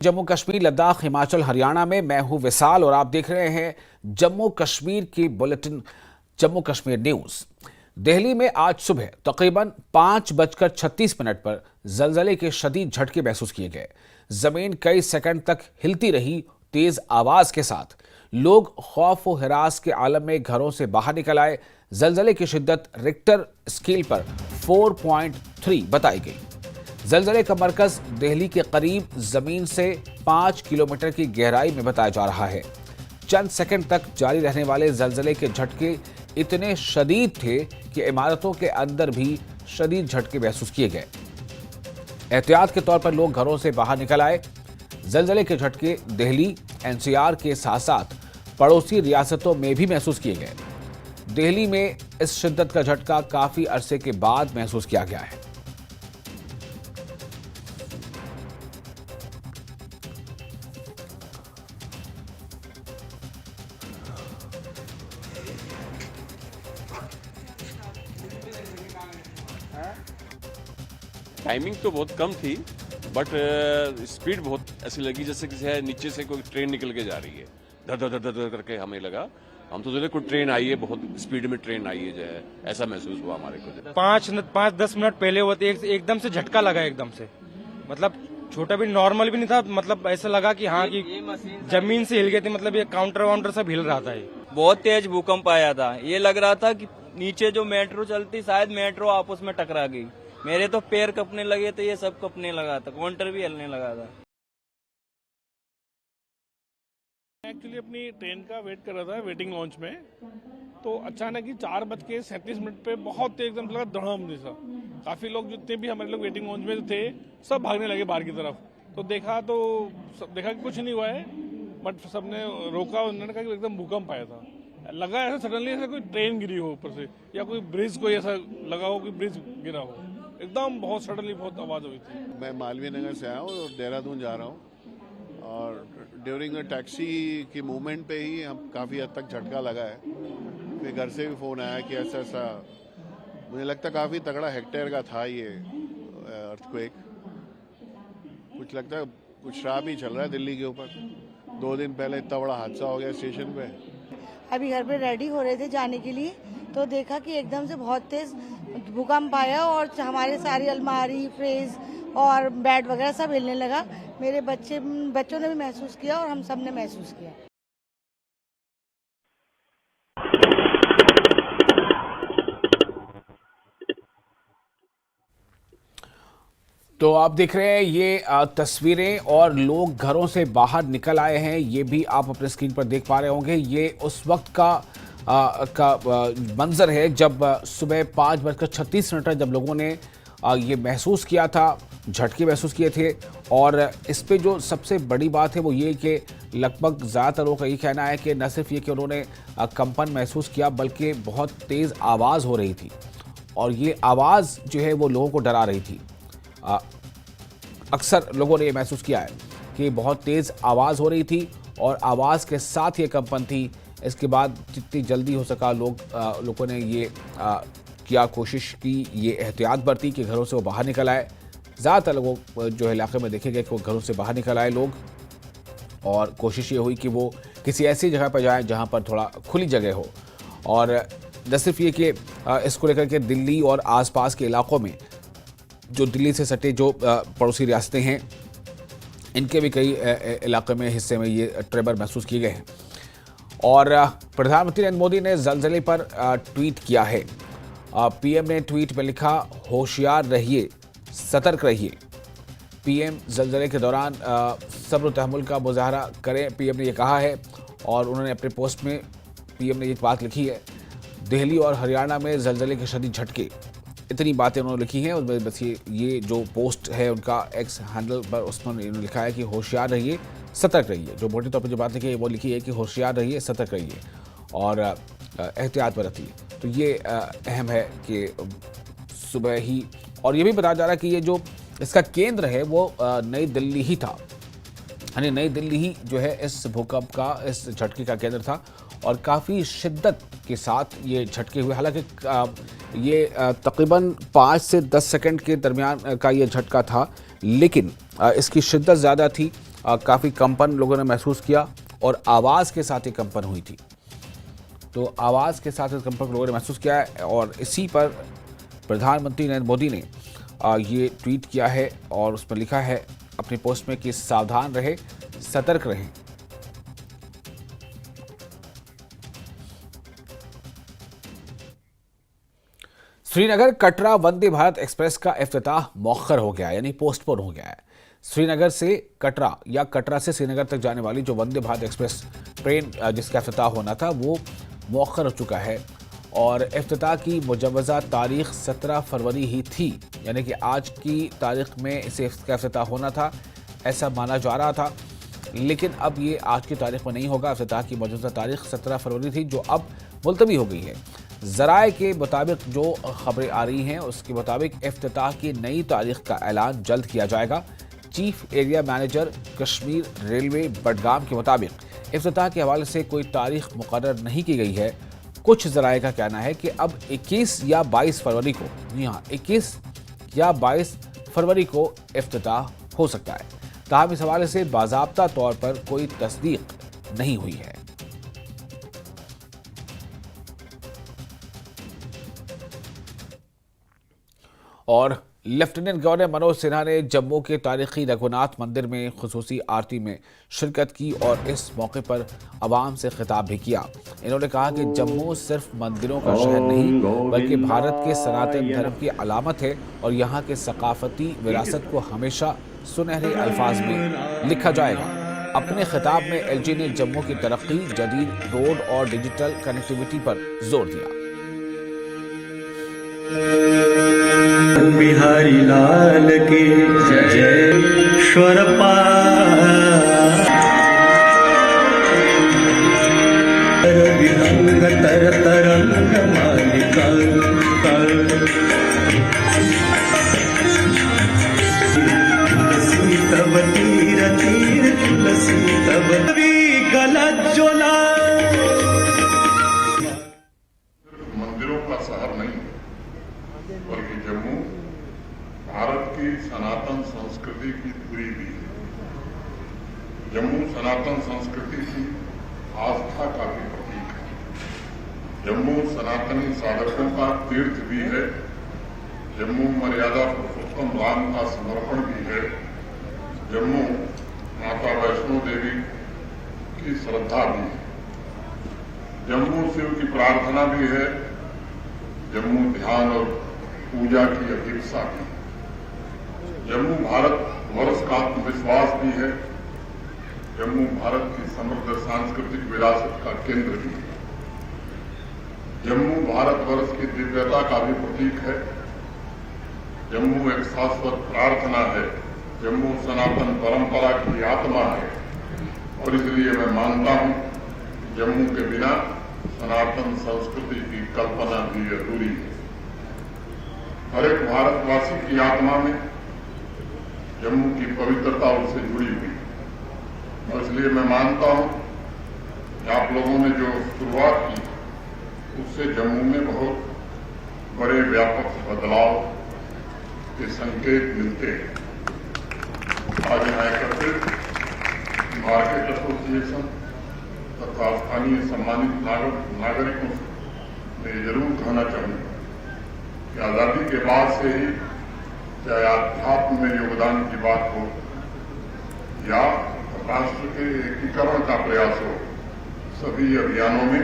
जम्मू कश्मीर, लद्दाख, हिमाचल, हरियाणा में मैं हूं विशाल और आप देख रहे हैं जम्मू कश्मीर की बुलेटिन जम्मू कश्मीर न्यूज। दिल्ली में आज सुबह तकरीबन 5:36 पर जलजले के शदीद झटके महसूस किए गए। जमीन कई सेकंड तक हिलती रही। तेज आवाज के साथ लोग खौफ व हिरास के आलम में घरों से बाहर निकल आए। जलजले की शिद्दत रिक्टर स्केल पर 4.3 बताई गई। जलजले का मरकज दिल्ली के करीब जमीन से 5 किलोमीटर की गहराई में बताया जा रहा है। चंद सेकंड तक जारी रहने वाले जलजले के झटके इतने शदीद थे कि इमारतों के अंदर भी शदीद झटके महसूस किए गए। एहतियात के तौर पर लोग घरों से बाहर निकल आए। जलजले के झटके दिल्ली एनसीआर के साथ साथ पड़ोसी रियासतों में भी महसूस किए गए। दिल्ली में इस शिद्दत का झटका काफी अरसे के बाद महसूस किया गया है। टाइमिंग तो बहुत कम थी, बट स्पीड बहुत ऐसी लगी जैसे किसी नीचे से कोई ट्रेन निकल के जा रही है। धर धर धर धर करके हमें लगा, हम तो सोचे कोई ट्रेन आई है, बहुत स्पीड में ट्रेन आई है, जो है ऐसा महसूस हुआ हमारे को। 5-10 मिनट पहले हुआ तो एकदम से झटका लगा, एकदम से मतलब छोटा भी नॉर्मल भी नहीं था, मतलब ऐसा लगा कि हाँ कि जमीन से हिल गई थी, मतलब ये काउंटर वाउंटर सब हिल रहा था। ये बहुत तेज भूकंप आया था। ये लग रहा था कि नीचे जो मेट्रो चलती, शायद मेट्रो आपस में टकरा गई। मेरे तो पैर कपने लगे थे, ये सब कपने लगा था, काउंटर भी हिलने लगा था। एक्चुअली अपनी ट्रेन का वेट कर रहा था वेटिंग लॉन्च में, तो अचानक ही 4:37 पे बहुत तेज एकदम लगा धड़ाम जैसा। काफी लोग जितने भी हमारे लोग वेटिंग लॉन्च में थे सब भागने लगे बाहर की तरफ। तो देखा कि कुछ नहीं हुआ है, बट सबने रोका। उन्होंने कहा कि एकदम भूकंप आया था। लगा ऐसा सडनली ऐसा कोई ट्रेन गिरी हो ऊपर से, या कोई ब्रिज कोई ऐसा लगा हो कि ब्रिज गिरा हो। एकदम बहुत सडनली बहुत आवाज हुई थी। मैं मालवीय नगर से आया हूँ और देहरादून जा रहा हूँ, और ड्यूरिंग अ टैक्सी की मूवमेंट पे ही हम काफ़ी हद तक झटका लगा है। फिर घर से भी फ़ोन आया कि ऐसा ऐसा, मुझे लगता काफ़ी तगड़ा हेक्टेयर का था ये अर्थक्वेक। कुछ लगता है कुछ शराब ही चल रहा है दिल्ली के ऊपर। 2 दिन पहले इतना बड़ा हादसा हो गया स्टेशन पे। अभी घर पे रेडी हो रहे थे जाने के लिए, तो देखा कि एकदम से बहुत तेज भूकंप आया और हमारे सारी अलमारी, फ्रिज और बेड वगैरह सब हिलने लगा। मेरे बच्चों ने भी महसूस किया और हम सब ने महसूस किया। तो आप देख रहे हैं ये तस्वीरें, और लोग घरों से बाहर निकल आए हैं। ये भी आप अपने स्क्रीन पर देख पा रहे होंगे। ये उस वक्त का मंजर है जब सुबह 5:36 पर जब लोगों ने ये महसूस किया था, झटके महसूस किए थे। और इस पे जो सबसे बड़ी बात है वो ये कि लगभग ज़्यादातर लोगों का ये कहना है कि न सिर्फ ये कि उन्होंने कंपन महसूस किया, बल्कि बहुत तेज़ आवाज़ हो रही थी, और ये आवाज़ जो है वो लोगों को डरा रही थी। अक्सर लोगों ने ये महसूस किया है कि बहुत तेज़ आवाज़ हो रही थी और आवाज़ के साथ ये कंपन थी। इसके बाद जितनी जल्दी हो सका लोगों ने ये किया, कोशिश की, ये एहतियात बरती कि घरों से वो बाहर निकल आए। ज़्यादातर लोगों जो है इलाके में देखे गए कि वो घरों से बाहर निकल आए लोग, और कोशिश ये हुई कि वो किसी ऐसी जगह पर जाएं जहां पर थोड़ा खुली जगह हो। और न सिर्फ ये कि इसको लेकर के दिल्ली और आसपास के इलाकों में, जो दिल्ली से सटे जो पड़ोसी रियासतें हैं, इनके भी कई इलाके में, हिस्से में ये ट्रेमर महसूस किए गए हैं। और प्रधानमंत्री नरेंद्र मोदी ने जलजले पर ट्वीट किया है। पीएम ने ट्वीट में लिखा, होशियार रहिए, सतर्क रहिए। पीएम जलजले के दौरान सब्र तहम्मुल का मुजाहरा करें, पीएम ने ये कहा है। और उन्होंने अपने पोस्ट में पीएम ने एक बात लिखी है, दिल्ली और हरियाणा में जलजले के शदीद झटके। इतनी बातें उन्होंने लिखी हैं। और बस ये जो पोस्ट है उनका एक्स हैंडल पर, उसमें उन्होंने लिखा है कि होशियार रहिए, सतर्क रहिए। जो मोटे तौर पर जो बात लिखी है वो लिखी है कि होशियार रहिए, सतर्क रहिए और एहतियात बरतिए। तो ये अहम है कि सुबह ही, और ये भी बताया जा रहा है कि ये जो इसका केंद्र है वो नई दिल्ली ही था, यानी नई दिल्ली ही जो है इस भूकंप का, इस झटके का केंद्र था। और काफ़ी शिद्दत के साथ ये झटके हुए। हालांकि ये तकरीबन 5 से 10 सेकंड के दरमियान का ये झटका था, लेकिन इसकी शिद्दत ज़्यादा थी। काफ़ी कंपन लोगों ने महसूस किया और आवाज़ के साथ ही कंपन हुई थी। तो आवाज़ के साथ कंपन लोगों ने महसूस किया है और इसी पर प्रधानमंत्री नरेंद्र मोदी ने ये ट्वीट किया है और उसमें लिखा है अपनी पोस्ट में कि सावधान रहें, सतर्क रहें। श्रीनगर कटरा वंदे भारत एक्सप्रेस का इफ्तिताह मौखर हो गया, यानी पोस्टपोन हो गया है। श्रीनगर से कटरा या कटरा से श्रीनगर तक जाने वाली जो वंदे भारत एक्सप्रेस ट्रेन जिसका इफ्तिताह होना था वो मौखर हो चुका है और इफ्तिताह की मुजव्वज़ा तारीख 17 फरवरी ही थी, यानी कि आज की तारीख में इसे इसका इफ्तिताह होना था, ऐसा माना जा रहा था। लेकिन अब ये आज की तारीख में नहीं होगा। इफ्तिताह की मुजव्वज़ा तारीख 17 फरवरी थी, जो अब मुलतवी हो गई है। ज़राए के मुताबिक जो खबरें आ रही हैं उसके मुताबिक इफ्तिताह की नई तारीख का ऐलान जल्द किया जाएगा। Chief area manager Kashmir railway Budgam के मुताबिक इफ्तिताह के हवाले से कोई तारीख मुकर्रर नहीं की गई है। कुछ ज़राए का कहना है कि अब 21 या 22 फरवरी को, जी हाँ 21 या 22 फरवरी को इफ्तिताह हो सकता है। ताहम इस हवाले से बाज़ाब्ता तौर पर कोई तस्दीक नहीं हुई है। और लेफ्टिनेंट गवर्नर मनोज सिन्हा ने जम्मू के तारीखी रघुनाथ मंदिर में खुसूसी आरती में शिरकत की और इस मौके पर आवाम से खिताब भी किया। इन्होंने कहा कि जम्मू सिर्फ मंदिरों का शहर नहीं बल्कि भारत के सनातन धर्म की अलामत है और यहाँ के सकाफती विरासत को हमेशा सुनहरे अल्फाज में लिखा जाएगा। अपने खिताब में एलजी ने जम्मू की तरक्की, जदीद रोड और डिजिटल कनेक्टिविटी पर जोर दिया। बिहारी लाल की जय स्वर विहंग तर तरंग मालिका तुलसी तब तीर तीर तुलसी तब गलत जोला। मंदिरों का शहर नहीं बल्कि जम्मू भारत की सनातन संस्कृति की धुरी भी है। जम्मू सनातन संस्कृति की आस्था का भी प्रतीक है। जम्मू सनातनी साधकों का तीर्थ भी है। जम्मू मर्यादा पुरुषोत्तम राम का समर्पण भी है। जम्मू माता वैष्णो देवी की श्रद्धा भी है। जम्मू शिव की प्रार्थना भी है। जम्मू ध्यान और पूजा की अभिप्सा भी है। जम्मू भारत वर्ष का आत्मविश्वास भी है। जम्मू भारत की समृद्ध सांस्कृतिक विरासत का केंद्र भी है। जम्मू भारतवर्ष की दिव्यता का भी प्रतीक है। जम्मू एक शाश्वत प्रार्थना है। जम्मू सनातन परंपरा की आत्मा है और इसलिए मैं मानता हूं जम्मू के बिना सनातन संस्कृति की कल्पना भी अधूरी है। हर एक भारतवासी की आत्मा में जम्मू की पवित्रता उससे जुड़ी हुई है और इसलिए मैं मानता हूं कि आप लोगों ने जो शुरुआत की उससे जम्मू में बहुत बड़े व्यापक बदलाव के संकेत मिलते हैं। आज यहाँ एकत्रित मार्केट एसोसिएशन तथा स्थानीय सम्मानित नागरिकों से मैं जरूर कहना चाहूंगा कि आजादी के बाद से ही चाहे आध्यात्म में योगदान की बात हो या राष्ट्र के एकीकरण का प्रयास हो, सभी अभियानों में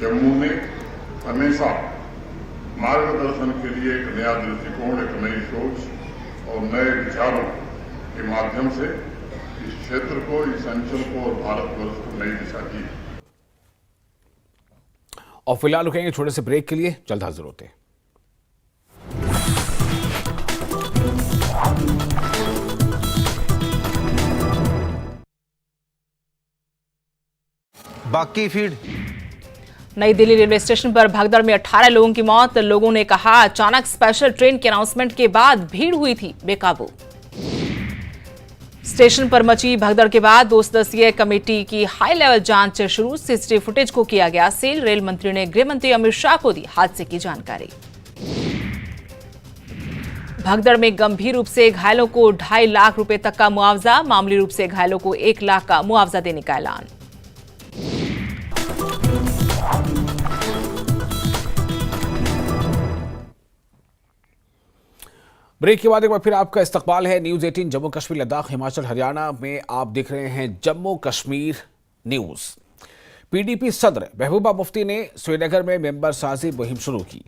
जम्मू ने हमेशा मार्गदर्शन के लिए एक नया दृष्टिकोण, एक नई सोच और नए विचारों के माध्यम से इस क्षेत्र को, इस अंचल को और भारतवर्ष को नई दिशा दी। और फिलहाल रुकेंगे छोटे से ब्रेक के लिए, जल्द हाजिर होते हैं। बाकी फीड। नई दिल्ली रेलवे स्टेशन पर भगदड़ में 18 लोगों की मौत। लोगों ने कहा अचानक स्पेशल ट्रेन के अनाउंसमेंट के बाद भीड़ हुई थी बेकाबू। स्टेशन पर मची भगदड़ के बाद 2 सदस्यीय कमेटी की हाई लेवल जांच शुरू। सीसीटीवी फुटेज को किया गया सील। रेल मंत्री ने गृह मंत्री अमित शाह को दी हादसे की जानकारी। भगदड़ में गंभीर रूप से घायलों को 2.5 लाख रुपए तक का मुआवजा, मामूली रूप से घायलों को 1 लाख का मुआवजा देने का ऐलान। ब्रेक के बाद एक बार फिर आपका इस्तकबाल है न्यूज 18 जम्मू कश्मीर लद्दाख हिमाचल हरियाणा में। आप देख रहे हैं जम्मू कश्मीर न्यूज। पीडीपी सदर महबूबा मुफ्ती ने श्रीनगर में मेंबर साजी मुहिम शुरू की।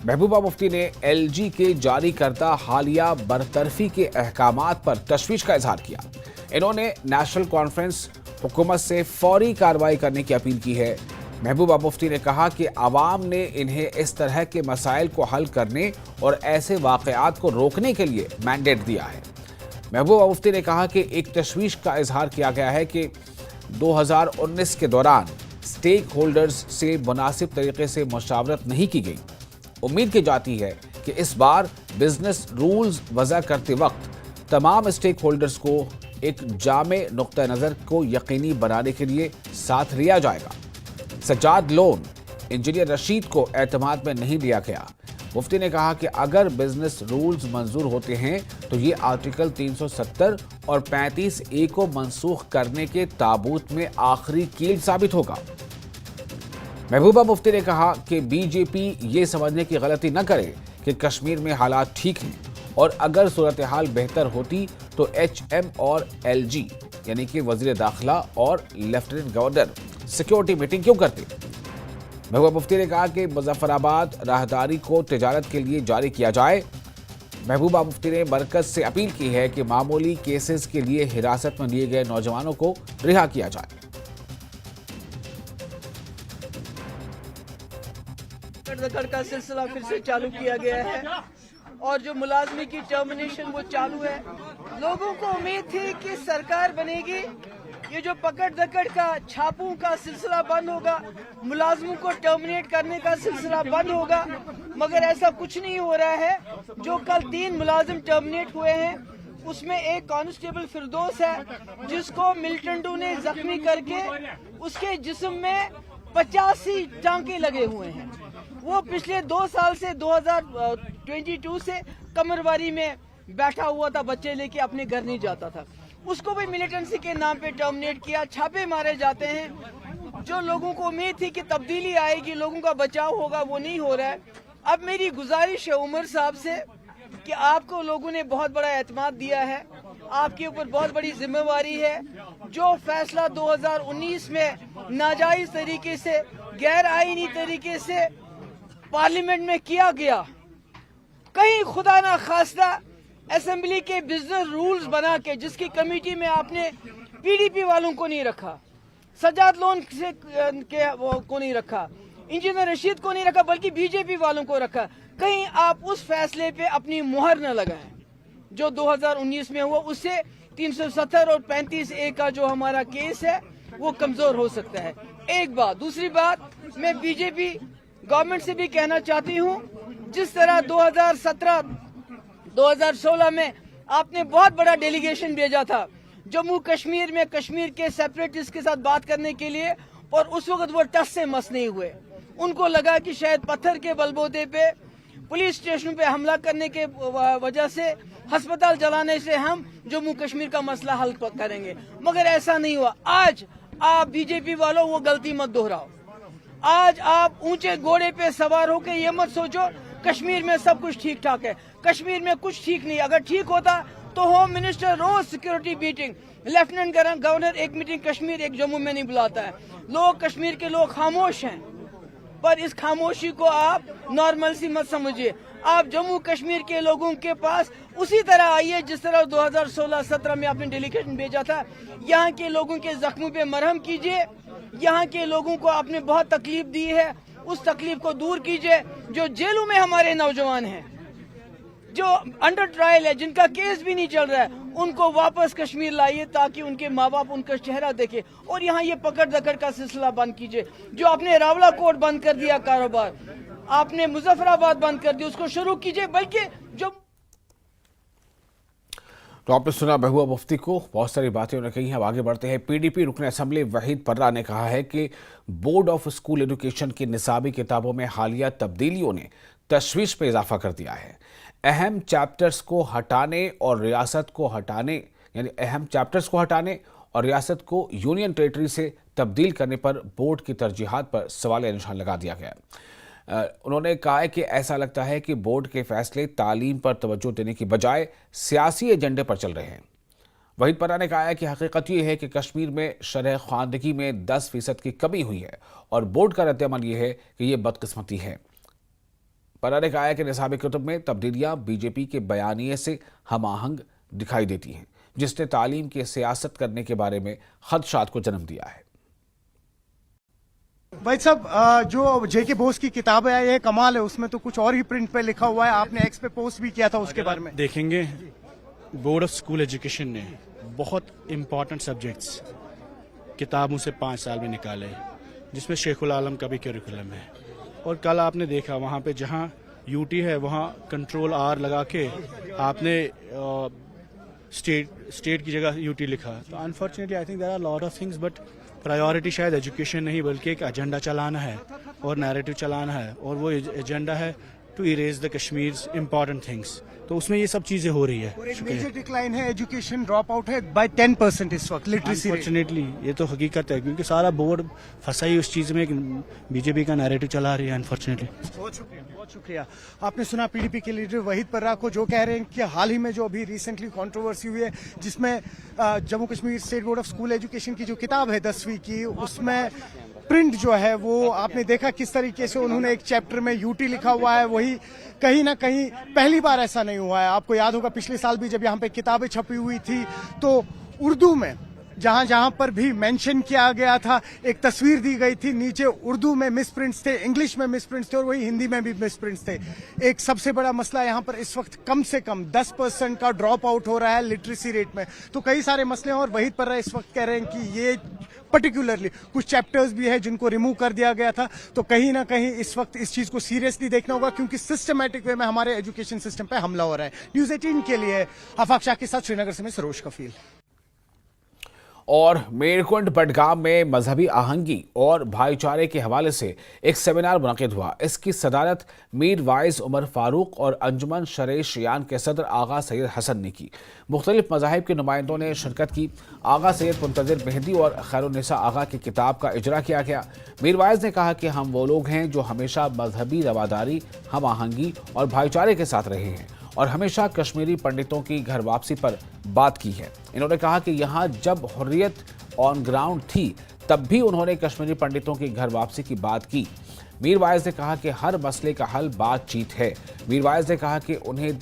महबूबा मुफ्ती ने एलजी के जारी करदा हालिया बरतरफी के अहकामात पर तशवीश का इजहार किया। इन्होंने नेशनल कॉन्फ्रेंस हुकूमत से फौरी कार्रवाई करने की अपील की है। महबूबा मुफ्ती ने कहा कि आवाम ने इन्हें इस तरह के मसाइल को हल करने और ऐसे वाक़यात को रोकने के लिए मैंडेट दिया है। महबूबा मुफ्ती ने कहा कि एक तशवीश का इजहार किया गया है कि 2019 के दौरान स्टेक होल्डर्स से मुनासिब तरीके से मशावरत नहीं की गई। उम्मीद की जाती है कि इस बार बिजनेस रूल्स वज़ा करते वक्त तमाम स्टेक होल्डर्स को एक जामे नुक्ता नज़र को यकीनी बनाने के लिए साथ लिया जाएगा। सज्जाद लोन इंजीनियर रशीद को एतमाद में नहीं लिया गया। मुफ्ती ने कहा कि अगर बिजनेस रूल्स मंजूर होते हैं तो ये आर्टिकल 370 और 35A को मनसूख करने के ताबूत में आखिरी कील साबित होगा। महबूबा मुफ्ती ने कहा कि बीजेपी ये समझने की गलती न करे कि कश्मीर में हालात ठीक हैं और अगर सूरत हाल बेहतर होती तो HM और LG यानी कि वजीर दाखिला और लेफ्टिनेंट गवर्नर सिक्योरिटी मीटिंग क्यों करते। महबूबा मुफ्ती ने कहा कि मुजफ्फराबाद राहदारी को तिजारत के लिए जारी किया जाए। महबूबा मुफ्ती ने मरकज से अपील की है कि मामूली केसेस के लिए हिरासत में लिए गए नौजवानों को रिहा किया जाए। दखल का सिलसिला फिर से चालू किया गया है और जो मुलाजमी की टर्मिनेशन वो चालू है। लोगों को उम्मीद थी कि सरकार बनेगी, ये जो पकड़ दकड़ का छापों का सिलसिला बंद होगा, मुलाजमों को टर्मिनेट करने का सिलसिला बंद होगा, मगर ऐसा कुछ नहीं हो रहा है। जो कल 3 मुलाजिम टर्मिनेट हुए हैं उसमें एक कांस्टेबल फिरदौस है जिसको मिलिटेंटों ने जख्मी करके उसके जिस्म में 85 टांके लगे हुए हैं। वो पिछले 2 साल से 2022 से कमरवारी में बैठा हुआ था, बच्चे लेके अपने घर नहीं जाता था। उसको भी मिलिटेंसी के नाम पे टर्मिनेट किया, छापे मारे जाते हैं। जो लोगों को उम्मीद थी कि तब्दीली आएगी, लोगों का बचाव होगा, वो नहीं हो रहा है। अब मेरी गुजारिश है उमर साहब से कि आपको लोगों ने बहुत बड़ा एतमाद दिया है, आपके ऊपर बहुत बड़ी जिम्मेवारी है। जो फैसला 2019 में नाजायज तरीके से, गैर आईनी तरीके से पार्लियामेंट में किया गया, कहीं खुदा ना खास्ता असेंबली के बिजनेस रूल्स बना के, जिसकी कमेटी में आपने पीडीपी वालों को नहीं रखा, सज्जाद लोन से को नहीं रखा, इंजीनियर रशीद को नहीं रखा, बल्कि बीजेपी वालों को रखा, कहीं आप उस फैसले पे अपनी मुहर न लगाएं जो 2019 में हुआ। उससे 370 और 35A का जो हमारा केस है वो कमजोर हो सकता है। एक बात। दूसरी बात, मैं बीजेपी गवर्नमेंट से भी कहना चाहती हूँ, जिस तरह 2016 में आपने बहुत बड़ा डेलीगेशन भेजा था जम्मू कश्मीर में कश्मीर के सेपरेटिस्ट के साथ बात करने के लिए, और उस वक्त वो टस से मस नहीं हुए। उनको लगा कि शायद पत्थर के बलबूते पे, पुलिस स्टेशन पे हमला करने के वजह से, अस्पताल जलाने से हम जम्मू कश्मीर का मसला हल करेंगे, मगर ऐसा नहीं हुआ। आज आप बीजेपी वालों वो गलती मत दोहराओ। आज आप ऊंचे घोड़े पे सवार होकर ये मत सोचो कश्मीर में सब कुछ ठीक ठाक है। कश्मीर में कुछ ठीक नहीं। अगर ठीक होता तो होम मिनिस्टर रोज सिक्योरिटी मीटिंग, लेफ्टिनेंट गवर्नर एक मीटिंग कश्मीर एक जम्मू में नहीं बुलाता है। लोग, कश्मीर के लोग खामोश हैं, पर इस खामोशी को आप नॉर्मल सी मत समझिए। आप जम्मू कश्मीर के लोगों के पास उसी तरह आइए जिस तरह 2016-17 में आपने डेलीगेशन भेजा था। यहाँ के लोगों के जख्मों पे मरहम कीजिए। यहाँ के लोगों को आपने बहुत तकलीफ दी है, उस तकलीफ को दूर कीजिए। जो जेलों में हमारे नौजवान हैं, जो अंडर ट्रायल है, जिनका केस भी नहीं चल रहा है, उनको वापस कश्मीर लाइए ताकि उनके माँ बाप उनका चेहरा देखे। और यहाँ ये पकड़ दकड़ का सिलसिला बंद कीजिए। जो आपने रावला कोर्ट बंद कर दिया कारोबार, आपने मुजफ्फराबाद बंद कर दिया, उसको शुरू कीजिए। बल्कि जो तो आपने सुना महबूबा मुफ्ती को, बहुत सारी बातें उन्होंने कही हैं। अब आगे बढ़ते हैं। पीडीपी रुकन असेंबली वहीद पर्रा ने कहा है कि बोर्ड ऑफ स्कूल एजुकेशन की निसाबी किताबों में हालिया तब्दीलियों ने तशवीश में इजाफा कर दिया है। अहम चैप्टर्स को हटाने और रियासत को हटाने यानी अहम चैप्टर्स को हटाने और रियासत को यूनियन टेरिटरी से तब्दील करने पर बोर्ड की तरजीहात पर सवाल निशान लगा दिया गया। उन्होंने कहा है कि ऐसा लगता है कि बोर्ड के फैसले तालीम पर तवज्जो देने की बजाय सियासी एजेंडे पर चल रहे हैं। वहीद परा ने कहा है कि हकीकत ये है कि कश्मीर में शरह ख्वानदगी में 10% की कमी हुई है और बोर्ड का रद्द-ए-अमल ये है कि ये बदकिस्मती है। परा ने कहा है कि निसाबी कुतुब में तब्दीलियां बीजेपी के बयानिए से हम-आहंग दिखाई देती हैं, जिसने तालीम की सियासत करने के बारे में खदशात को जन्म दिया है। भाई साहब, जो जेके बोस की किताब है ये कमाल है, उसमें तो कुछ और ही प्रिंट पे लिखा हुआ है। आपने एक्स पे पोस्ट भी किया था उसके बारे में। देखेंगे बोर्ड ऑफ स्कूल एजुकेशन ने बहुत इम्पॉर्टेंट सब्जेक्ट्स किताबों से 5 साल में निकाले, जिसमें शेखुल आलम का भी करिकुलम है। और कल आपने देखा वहाँ पे जहाँ यूटी है वहाँ कंट्रोल आर लगा के आपने स्टेट की जगह यूटी लिखा। तो unfortunately I think there are lot of things, but priority शायद एजुकेशन नहीं बल्कि एक एजेंडा चलाना है और नैरेटिव चलाना है, और वो एजेंडा है to erase the Kashmir's important things. तो उसमें ये सब चीजें हो रही है। और एक मेजर डिक्लाइन है, एजुकेशन ड्रॉप आउट है बाय 10% इस वक्त लिटरेसी। अनफॉर्चुनेटली ये तो हकीकत है, क्योंकि सारा बोर्ड फंसा ही उस चीज में बीजेपी का नैरेटिव चला रही है अनफॉर्चुनेटली। बहुत शुक्रिया। आपने सुना पीडीपी के लीडर वहीद पर्रा को, जो कह रहे हैं कि हाल ही में जो अभी रिसेंटली कंट्रोवर्सी हुई है जिसमें Jammu Kashmir state board of school education की जो किताब है 10वीं की, उसमें प्रिंट जो है वो आपने देखा किस तरीके से उन्होंने एक चैप्टर में यूटी लिखा हुआ है। वही कहीं ना कहीं पहली बार ऐसा नहीं हुआ है। आपको याद होगा पिछले साल भी जब यहाँ पे किताबें छपी हुई थी तो उर्दू में जहां जहां पर भी मेंशन किया गया था एक तस्वीर दी गई थी, नीचे उर्दू में मिसप्रिंट्स थे, इंग्लिश में मिसप्रिंट्स थे और वही हिंदी में भी मिसप्रिंट्स थे। एक सबसे बड़ा मसला यहाँ पर इस वक्त कम से कम 10% का ड्रॉप आउट हो रहा है लिटरेसी रेट में। तो कई सारे मसले हैं और वहीद पर्रा इस वक्त कह रहे हैं कि ये पर्टिकुलरली कुछ चैप्टर्स भी है जिनको रिमूव कर दिया गया था। तो कहीं ना कहीं इस वक्त इस चीज को सीरियसली देखना होगा, क्योंकि सिस्टमैटिक वे में हमारे एजुकेशन सिस्टम पे हमला हो रहा है। न्यूज़ 18 के लिए आफाक शाह के साथ श्रीनगर से मैं सरोज कफील। और मेरकुंड बडगाम में मजहबी आहंगी और भाईचारे के हवाले से एक सेमिनार मुनक़िद हुआ। इसकी सदारत मीर वाइज उमर फारूक और अंजुमन शरे शियान के सदर आगा सैयद हसन ने की। मुख्तलिफ मज़ाहिब के नुमाइंदों ने शिरकत की। आगा सैयद मुंतज़िर मेहदी और खैरुन्निसा आगा की किताब का इजरा किया गया। मीर वाइज ने कहा कि हम वो लोग हैं जो हमेशा मजहबी रवादारी, हम आहंगी और भाईचारे के साथ रहे हैं और हमेशा कश्मीरी पंडितों की घर वापसी पर बात की है। इन्होंने कहा कि यहाँ जब हुर्रियत ऑन ग्राउंड थी तब भी उन्होंने कश्मीरी पंडितों की घर वापसी की बात की। मीर वाइज ने कहा कि हर मसले का हल बातचीत है। मीर वाइज ने कहा कि उन्हें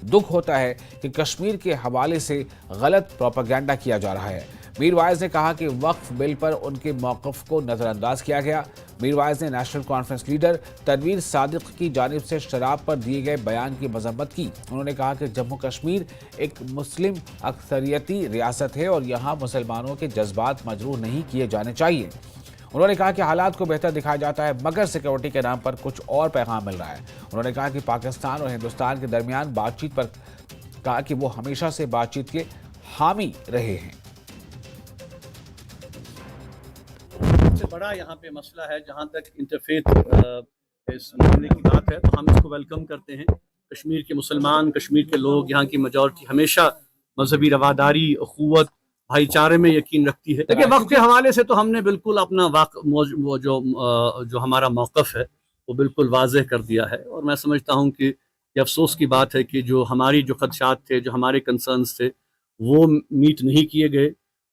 दुख होता है कि कश्मीर के हवाले से गलत प्रोपेगेंडा किया जा रहा है। मीर वाइज ने कहा कि वक्फ बिल पर उनके मौक़िफ़ को नज़रअंदाज किया गया। मीर वाइज ने National Conference leader Tanveer Sadiq की जानिब से शराब पर दिए गए बयान की मजम्मत की। उन्होंने कहा कि जम्मू कश्मीर एक मुस्लिम अक्सरियती रियासत है और यहाँ मुसलमानों के जज्बात मजरूह नहीं किए जाने चाहिए। उन्होंने कहा कि हालात को बेहतर दिखाया जाता है मगर सिक्योरिटी के नाम पर कुछ और पैगाम मिल रहा है। उन्होंने कहा कि पाकिस्तान और हिंदुस्तान के दरमियान बातचीत पर कहा कि वो हमेशा से बातचीत के हामी रहे हैं। सबसे बड़ा यहाँ पे मसला है, जहाँ तक इंटरफेथ इस मामले की बात है तो हम इसको वेलकम करते हैं। कश्मीर के मुसलमान, कश्मीर के लोग, यहाँ की मेजॉरिटी हमेशा मजहबी रवादारी, अखुवत, भाईचारे में यकीन रखती है। देखिए वक्त के हवाले से तो हमने बिल्कुल अपना वो जो हमारा मौक़िफ़ है वो बिल्कुल वाज़ेह कर दिया है। और मैं समझता हूँ कि ये अफसोस की बात है कि जो हमारी जो खदशात थे, जो हमारे कंसर्न्स थे वो मीट नहीं किए गए।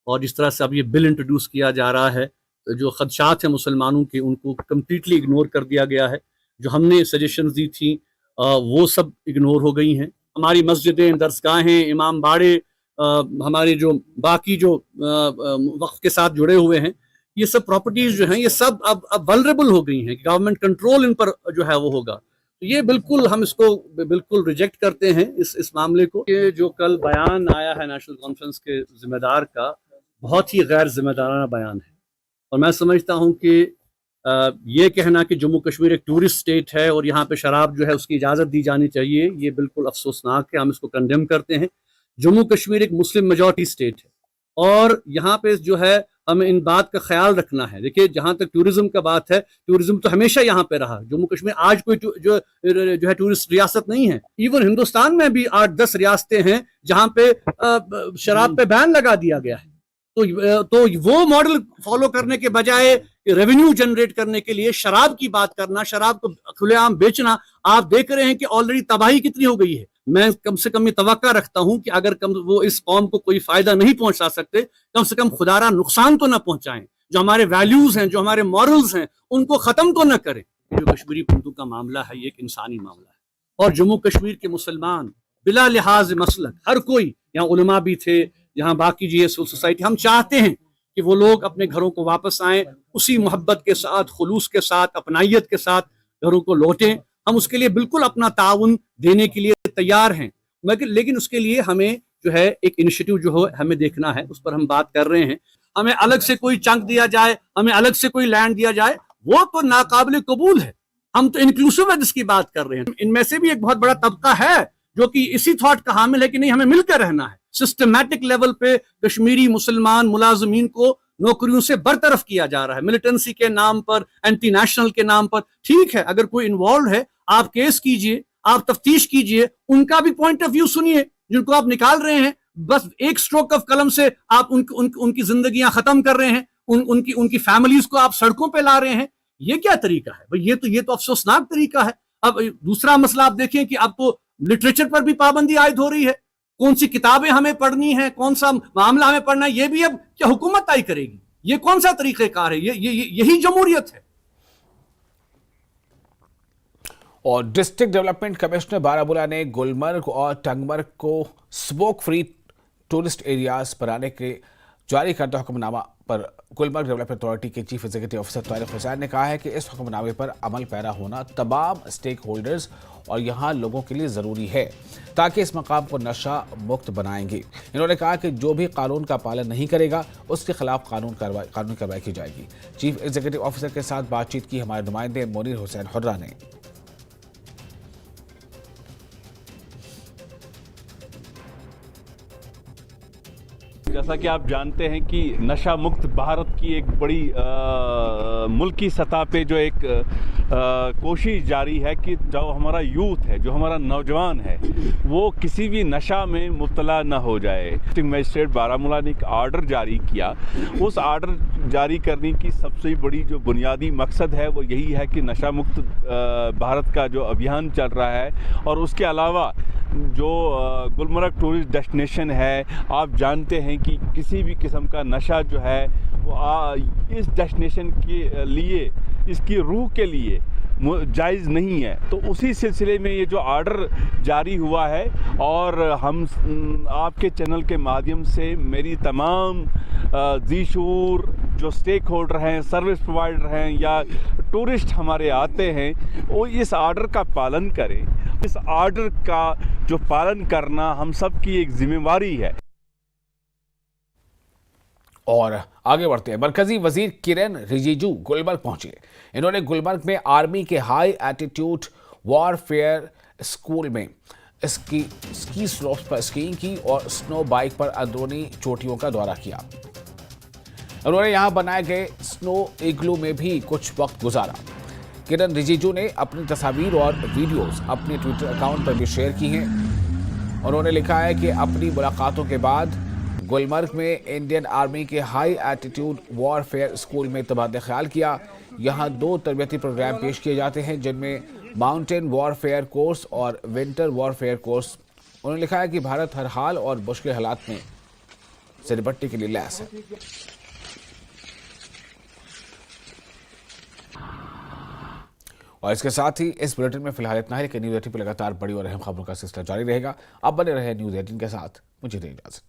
और जिस तरह से अब ये बिल इंट्रोड्यूस किया जा रहा है, जो खदशात हैं मुसलमानों के उनको कम्प्लीटली इग्नोर कर दिया गया है। जो हमने सजेशंस दी थी वो सब इग्नोर हो गई हैं। हमारी मस्जिदें, दरसगाहें, इमाम बाड़े, हमारे जो बाकी जो वक्फ के साथ जुड़े हुए हैं, ये सब प्रॉपर्टीज जो हैं ये सब अब वल्नरेबल हो गई हैं। गवर्नमेंट कंट्रोल इन पर जो है वो होगा। तो ये बिल्कुल हम इसको बिल्कुल रिजेक्ट करते हैं इस मामले को। ये जो कल बयान आया है नेशनल कॉन्फ्रेंस के जिम्मेदार का, बहुत ही गैर जिम्मेदाराना बयान है। और मैं समझता हूँ कि ये कहना कि जम्मू कश्मीर एक टूरिस्ट स्टेट है और यहाँ पे शराब जो है उसकी इजाज़त दी जानी चाहिए, ये बिल्कुल अफसोसनाक है। हम इसको कंडेम करते हैं। जम्मू कश्मीर एक मुस्लिम मेजॉरिटी स्टेट है और यहाँ पे जो है हमें इन बात का ख्याल रखना है। देखिए, जहाँ तक टूरिज्म का बात है, टूरिज्म तो हमेशा यहाँ पे रहा। जम्मू कश्मीर आज कोई जो है टूरिस्ट रियासत नहीं है। इवन हिंदुस्तान में भी 8-10 रियासतें हैं जहाँ पे शराब पे बैन लगा दिया गया है। तो वो मॉडल फॉलो करने के बजाय रेवेन्यू जनरेट करने के लिए शराब की बात करना, शराब को खुलेआम बेचना, आप देख रहे हैं कि ऑलरेडी तबाही कितनी हो गई है। मैं कम से कम ये तवक्का रखता हूं कि अगर वो इस कौम को कोई फायदा नहीं पहुंचा सकते, कम से कम खुदारा नुकसान तो ना पहुंचाएं। जो हमारे वैल्यूज हैं, जो हमारे मॉरल्स हैं, उनको खत्म तो ना करें। जो कश्मीरी पंतु का मामला है, ये एक इंसानी मामला है और जम्मू कश्मीर के मुसलमान बिला लिहाज मसलक, हर कोई, यहाँ उलमा भी थे, यहाँ बाकी जी सिविल सोसाइटी, हम चाहते हैं कि वो लोग अपने घरों को वापस आएं, उसी मोहब्बत के साथ, खुलूस के साथ, अपनाइयत के साथ घरों को लौटें। हम उसके लिए बिल्कुल अपना ताउन देने के लिए तैयार हैं, मगर लेकिन उसके लिए हमें जो है एक इनिशिएटिव जो है हमें देखना है, उस पर हम बात कर रहे हैं। हमें अलग से कोई चंक दिया जाए, हमें अलग से कोई लैंड दिया जाए, वो तो नाकाबिल कबूल है। हम तो इंक्लूसिव की बात कर रहे हैं। इनमें से भी एक बहुत बड़ा तबका है जो कि इसी थॉट का हामिल है कि नहीं, हमें मिलकर रहना है। सिस्टमैटिक लेवल पे कश्मीरी मुसलमान मुलाजमीन को नौकरियों से बरतरफ किया जा रहा है, मिलिटेंसी के नाम पर, एंटी नेशनल के नाम पर। ठीक है, अगर कोई इन्वॉल्व है, आप केस कीजिए, आप तफ्तीश कीजिए, उनका भी पॉइंट ऑफ व्यू सुनिए। जिनको आप निकाल रहे हैं, बस एक स्ट्रोक ऑफ कलम से आप उनकी जिंदगियां खत्म कर रहे हैं, उनकी फैमिलीज को आप सड़कों पे ला रहे हैं। ये क्या तरीका है भाई? ये तो अफसोसनाक तरीका है। अब दूसरा मसला आप देखें कि अब तो लिटरेचर पर भी पाबंदी आयद हो रही है। कौन सी किताबें हमें पढ़नी है, कौन सा मामला हमें पढ़ना है, ये भी अब क्या हुकूमत तय करेगी? ये कौन सा तरीक़ेकार है? यही जमहूरियत है। और डिस्ट्रिक्ट डेवलपमेंट कमिश्नर बारामूला ने गुलमर्ग और टंगमर्ग को स्मोक फ्री टूरिस्ट एरियाज बनाने के जारी करते हुक्मनामा पर गुलमर्ग डेवलपमेंट अथॉरिटी के chief executive officer Tariq Hussain ने कहा है कि इस हुक्मनामे पर अमल पैरा होना तमाम स्टेक होल्डर्स और यहाँ लोगों के लिए ज़रूरी है ताकि इस मकाम को नशा मुक्त बनाएंगे। इन्होंने कहा कि जो भी कानून का पालन नहीं करेगा उसके खिलाफ कानूनी कार्रवाई की जाएगी। चीफ एग्जीक्यूटिव ऑफिसर के साथ बातचीत की हमारे नुमाइंदे मुनीर हुसैन हुर्रा ने। जैसा कि आप जानते हैं कि नशा मुक्त भारत की एक बड़ी मुल्की सतह पे जो एक कोशिश जारी है कि जो हमारा यूथ है, जो हमारा नौजवान है, वो किसी भी नशा में मुब्तला न हो जाए। डिस्ट्रिक्ट मजिस्ट्रेट बारामूला ने एक आर्डर जारी किया। उस आर्डर जारी करने की सबसे बड़ी जो बुनियादी मकसद है वो यही है कि नशा मुक्त भारत का जो अभियान चल रहा है, और उसके अलावा जो गुलमर्ग टूरिस्ट डेस्टिनेशन है, आप जानते हैं कि किसी भी किस्म का नशा जो है वो इस डेस्टिनेशन के लिए, इसकी रूह के लिए जायज़ नहीं है। तो उसी सिलसिले में ये जो आर्डर जारी हुआ है, और हम आपके चैनल के माध्यम से मेरी तमाम ज़ीशूर जो स्टेक होल्डर हैं, सर्विस प्रोवाइडर हैं या टूरिस्ट हमारे आते हैं, वो इस आर्डर का पालन करें। इस आर्डर का जो पालन करना हम सब की एक जिम्मेवारी है। और आगे बढ़ते हैं। मरकजी वजीर किरेन रिजिजू गुलमर्ग पहुंचे। इन्होंने गुलमर्ग में आर्मी के हाई एटीट्यूड वॉरफेयर स्कूल में स्की स्लोप्स पर स्कीइंग की और स्नो बाइक पर अंदरूनी चोटियों का दौरा किया। उन्होंने यहां बनाए गए स्नो इग्लू में भी कुछ वक्त गुजारा। किरेन रिजिजू ने अपनी तस्वीर और वीडियोस अपने ट्विटर अकाउंट पर भी शेयर की हैं। उन्होंने लिखा है कि अपनी मुलाकातों के बाद गुलमर्ग में इंडियन आर्मी के हाई एटीट्यूड वॉरफेयर स्कूल में तबादला ख्याल किया। यहाँ 2 तरबियती प्रोग्राम पेश किए जाते हैं, जिनमें माउंटेन वॉरफेयर कोर्स और विंटर वॉरफेयर कोर्स। उन्होंने लिखा है कि भारत हर हाल और मुश्किल हालात में से निपटने के लिए लैस है। और इसके साथ ही इस बुलेटिन में फिलहाल इतना है, लेकिन न्यूज़ 18 पर लगातार बड़ी और अहम खबरों का सिलसिला जारी रहेगा। अब बने रहे न्यूज़ 18 के साथ। मुझे दें इजाजत।